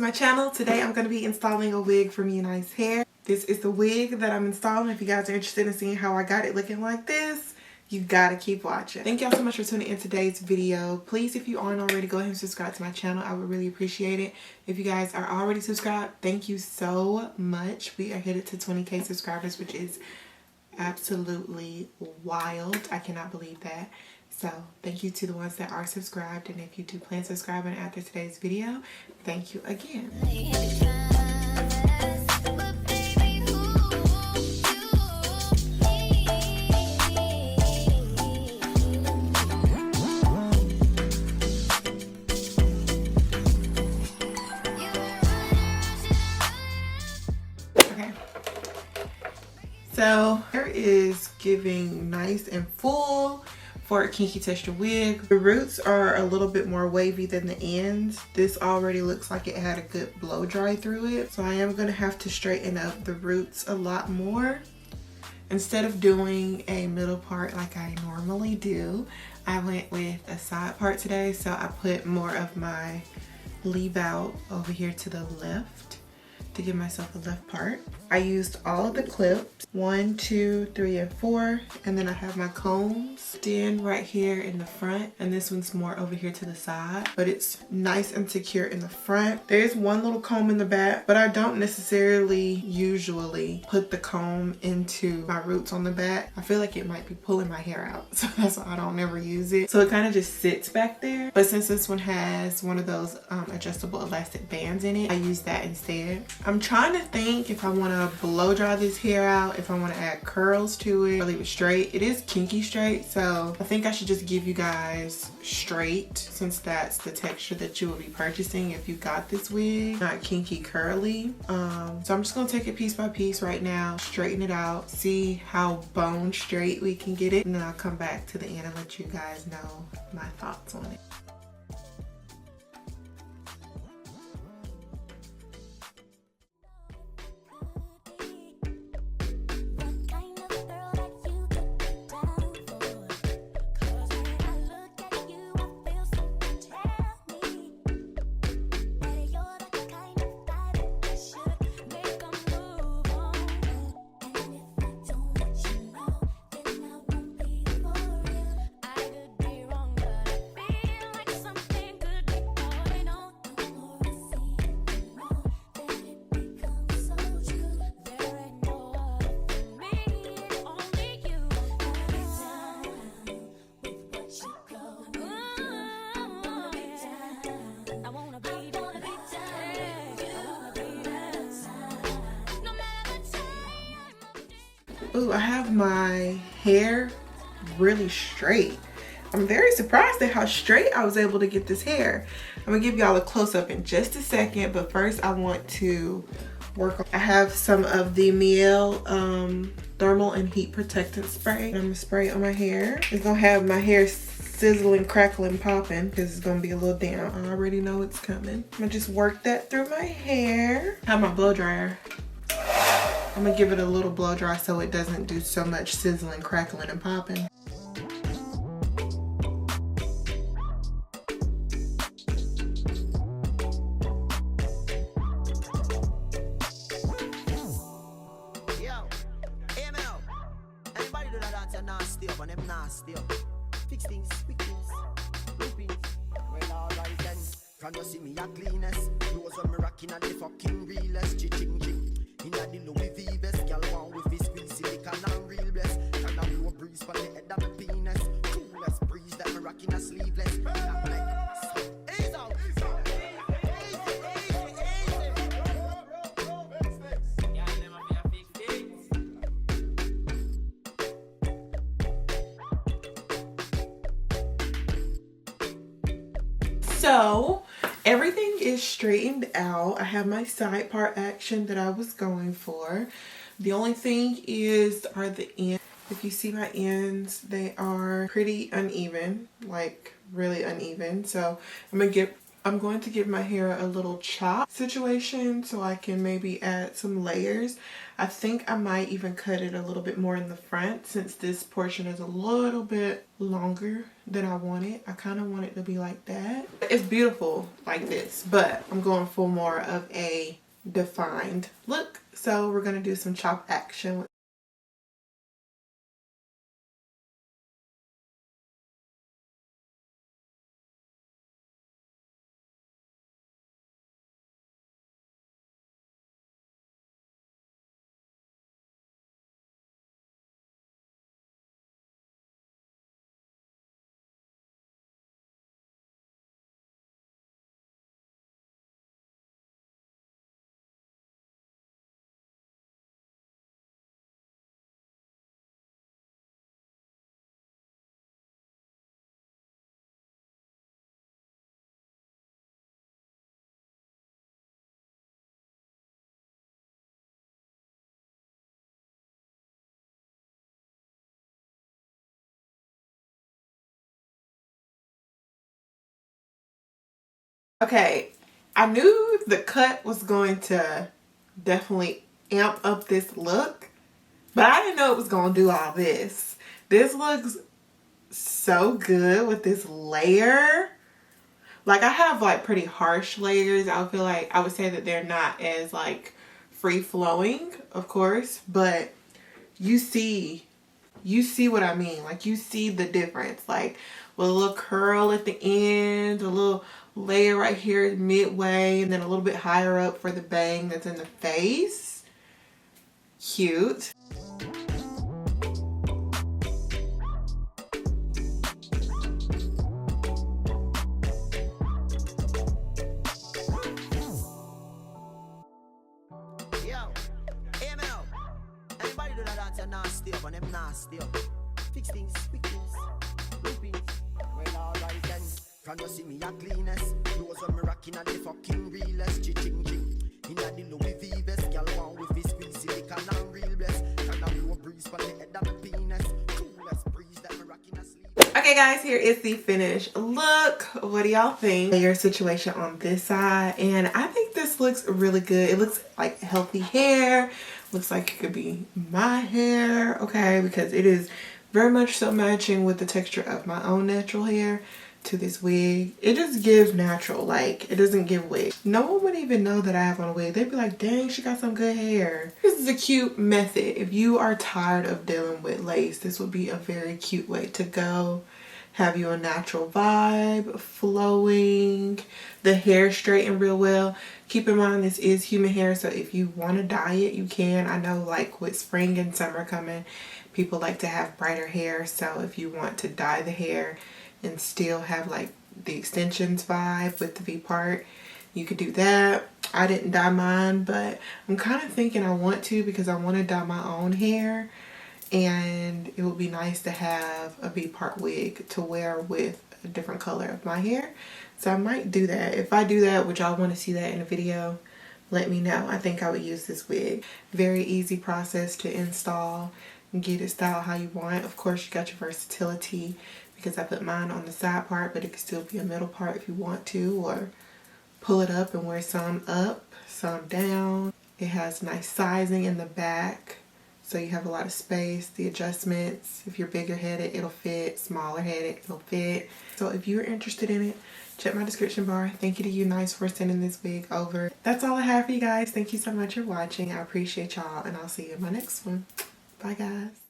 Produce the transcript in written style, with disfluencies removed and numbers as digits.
my channel. Today I'm going to be installing a wig from UNiceHAIR. This is the wig that I'm installing. If you guys are interested in seeing how I got it looking like this, you gotta keep watching. Thank y'all so much for tuning in today's video. Please, if you aren't already, go ahead and subscribe to my channel. I would really appreciate it. If you guys are already subscribed, thank you so much. We are headed to 20K subscribers, which is absolutely wild. I cannot believe that. So thank you to the ones that are subscribed, and if you do plan subscribing after today's video, thank you again. Okay, so hair is giving nice and full for a kinky texture wig. The roots are a little bit more wavy than the ends. This already looks like it had a good blow dry through it. So I am gonna have to straighten up the roots a lot more. Instead of doing a middle part like I normally do, I went with a side part today. So I put more of my leave out over here to the left to give myself a left part. I used all of the clips, 1, 2, 3, and 4, and then I have my combs then right here in the front, and this one's more over here to the side, but it's nice and secure in the front. There's one little comb in the back, but I don't necessarily usually put the comb into my roots on the back. I feel like it might be pulling my hair out, so that's why I don't ever use it. So it kind of just sits back there, but since this one has one of those adjustable elastic bands in it, I use that instead. I'm trying to think if I want to blow dry this hair out, if I want to add curls to it or leave it straight. It is kinky straight, so I think I should just give you guys straight, since that's the texture that you will be purchasing if you got this wig, not kinky curly. So I'm just gonna take it piece by piece right now, straighten it out, see how bone straight we can get it, and then I'll come back to the end and let you guys know my thoughts on it. Ooh, I have my hair really straight. I'm very surprised at how straight I was able to get this hair. I'm gonna give y'all a close-up in just a second, but first I want to work on. I have some of the Miel thermal and heat protectant spray. I'm gonna spray it on my hair. It's gonna have my hair sizzling, crackling, popping, because it's gonna be a little damp. I already know it's coming. I'm gonna just work that through my hair. I have my blow dryer. I'm gonna give it a little blow dry so it doesn't do so much sizzling, crackling, and popping. Can you see me a cleanest? Those when me rocking at the fucking realest. Ching-ching. Inna the Louis V vest, girl want with his squeezy lick and real bless. Can I blow a breeze for the head of my penis? Coolest breeze that me rocking a sleeveless. Ease out, ease out. So everything is straightened out. I have my side part action that I was going for. The only thing are the ends. If you see my ends, they are pretty uneven, like really uneven. So I'm gonna get I'm going to give my hair a little chop situation so I can maybe add some layers. I think I might even cut it a little bit more in the front since this portion is a little bit longer than I want it. I kind of want it to be like that. It's beautiful like this, but I'm going for more of a defined look. So we're going to do some chop action. Okay, I knew the cut was going to definitely amp up this look, but I didn't know it was going to do all this. This looks so good with this layer. Like, I have like pretty harsh layers. I feel like I would say that they're not as like free flowing, of course, but you see what I mean. Like, you see the difference. Like, with a little curl at the end, a little layer right here midway, and then a little bit higher up for the bang that's in the face. Cute. Yo, hey man, anybody do that dance and nasty up and them nasty up? Fix things, quick things, loopings. Well, alright then. Can you see me a cleanest? Clothes on me rocking and the fucking realest. Ching ching. Inna the Louis V vest, girl want with his squeezy liquor and real bless. Can I blow a breeze for the head of my penis? Coolest breeze that me rocking asleep. Okay guys, here is the finished look. What do y'all think? Your situation on this side, and I think this looks really good. It looks like healthy hair. Looks like it could be my hair, okay, because it is very much so matching with the texture of my own natural hair to this wig. It just gives natural, like it doesn't give wig. No one would even know that I have on a wig. They'd be like, dang, she got some good hair. This is a cute method. If you are tired of dealing with lace, this would be a very cute way to go. Have you a natural vibe, flowing, the hair straightened real well. Keep in mind this is human hair, so if you want to dye it, you can. I know like with spring and summer coming, people like to have brighter hair, so if you want to dye the hair and still have like the extensions vibe with the VPART, you could do that. I didn't dye mine, but I'm kind of thinking I want to because I want to dye my own hair, and it would be nice to have a VPART wig to wear with a different color of my hair. So I might do that. If I do that, would y'all want to see that in a video? Let me know. I think I would use this wig. Very easy process to install and get it styled how you want. Of course, you got your versatility because I put mine on the side part, but it could still be a middle part if you want to, or pull it up and wear some up, some down. It has nice sizing in the back, so you have a lot of space. The adjustments, if you're bigger headed, it'll fit. Smaller headed, it'll fit. So if you're interested in it, check my description bar. Thank you to UNice for sending this wig over. That's all I have for you guys. Thank you so much for watching. I appreciate y'all, and I'll see you in my next one. Bye guys.